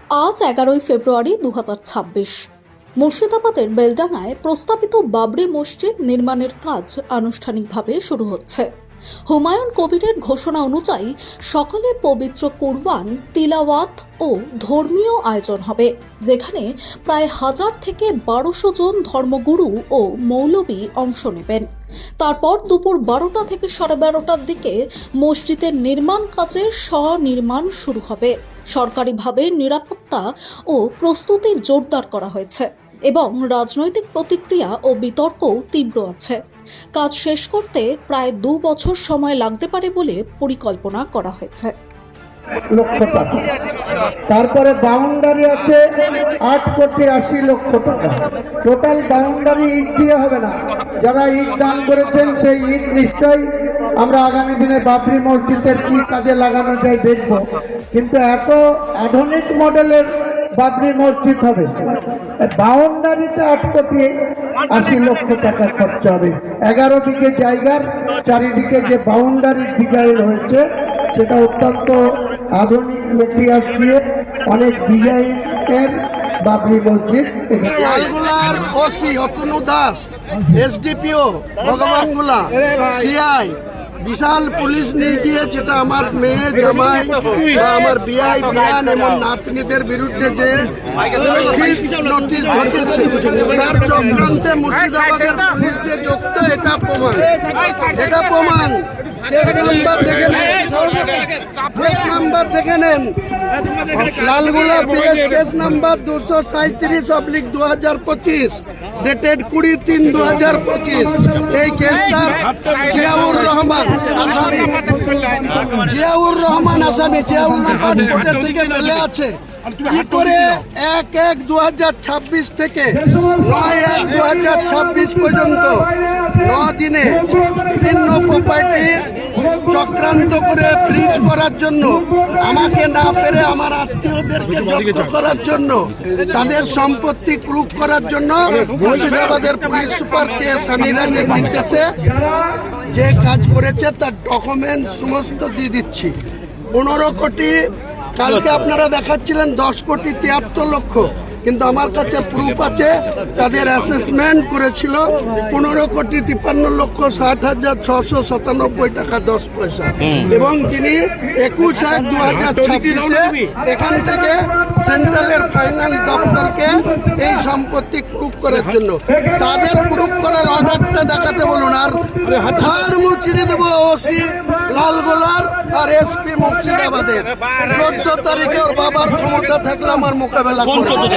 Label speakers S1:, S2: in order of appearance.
S1: আজ 11ই ফেব্রুয়ারি 2026 মুর্শিদাবাদের বেলডাঙায় প্রস্তাবিত বাবরি মসজিদ নির্মাণের কাজ আনুষ্ঠানিকভাবে শুরু হচ্ছে। হুমায়ুন কবিরের ঘোষণা অনুযায়ী সকালে পবিত্র কুরবান, তিলাওয়াত ও ধর্মীয় আয়োজন হবে, যেখানে প্রায় 1000 থেকে 1200 জন ধর্মগুরু ও মৌলবি অংশ নেবেন। তারপর দুপুর 12টা থেকে 12:30টার দিকে মসজিদের নির্মাণ কাজের স্বনির্মাণ শুরু হবে। সরকারিভাবে নিরাপত্তা ও প্রস্তুতি জোরদার করা হয়েছে এবং রাজনৈতিক প্রতিক্রিয়া ও বিতর্কও তীব্র আছে। কাজ শেষ করতে প্রায় 2 বছর সময় লাগতে পারে বলে পরিকল্পনা করা হয়েছে।
S2: লক্ষ টাকা, তারপরে বাউন্ডারি আছে 8,80,00,000 টাকা। টোটাল বাউন্ডারি ইট দিয়ে হবে না। যারা ইট দান করেছেন সেই ইট নিশ্চয়ই আমরা আগামী দিনে বাবরি মসজিদের কি কাজে লাগানো যায় দেখব, কিন্তু এত আধুনিক মডেলের বাবরি মসজিদ হবে। বাউন্ডারিতে 8,80,00,000 টাকা খরচ হবে। 11 বিঘে জায়গার চারিদিকে যে বাউন্ডারির ডিজাইন হয়েছে সেটা অত্যন্ত আধুনিক মেটেরিয়াল দিয়ে অনেক ডিজাইনের বাবরি মসজিদ।
S3: লালগোলার OC Atanu Das, SDPO Bhagwangola, CI Bishal police নিয়ে গিয়ে, যেটা আমার মেয়ে, জামাই বা আমার বিআই, বিয়ান এবং নাতনিদের বিরুদ্ধে যে নোটিশ ধরিয়েছে, তার চক্রান্তে মুর্শিদাবাদের পুলিশ যে যুক্ত, এটা প্রমাণ। নাম্বার দেখে নেন, লালগোলা কেস নাম্বার 237/2025, ডেটেড 20/3/2025। এই কেসটার জিয়াউর রহমান আসামি, জিয়াউর রহমান কোর্টের থেকে বেলে আছে। কি করে 1/1/2026 থেকে 9/1/2026 পর্যন্ত 9 দিনে বিভিন্ন প্রপার্টি চক্রান্ত করে ফ্রিজ করার জন্য, আমাকে না পেরে আমার আত্মীয়দেরকে জব্দ করার জন্য, তাদের সম্পত্তি ক্রুক করার জন্য মুর্শিদাবাদের পুলিশ সুপার কে সানিরাজের নির্দেশে যে কাজ করেছে তার ডকুমেন্ট সমস্ত দিয়ে দিচ্ছি। 15 কোটি, কালকে আপনারা দেখাচ্ছিলেন 10,73,00,000, কিন্তু আমার কাছে প্রুফ আছে। তাদের অ্যাসেসমেন্ট করেছিল 15,53,60,697 টাকা 10 পয়সা, এবং তিনি 21/1/2026 এখান থেকে সেন্ট্রালের ফাইনাল দপ্তরকে এই সম্পত্তি প্রুফ করার জন্য, তাদের প্রুফ করার অর্ডারটা দেখাতে বলুন। আর ধার মুচিয়ে দেবো ওসি লালগোলার আর এসপি মুর্শিদাবাদের। 14 তারিখে ওর বাবার ক্ষমতা থাকলে আমার মোকাবেলা করবে।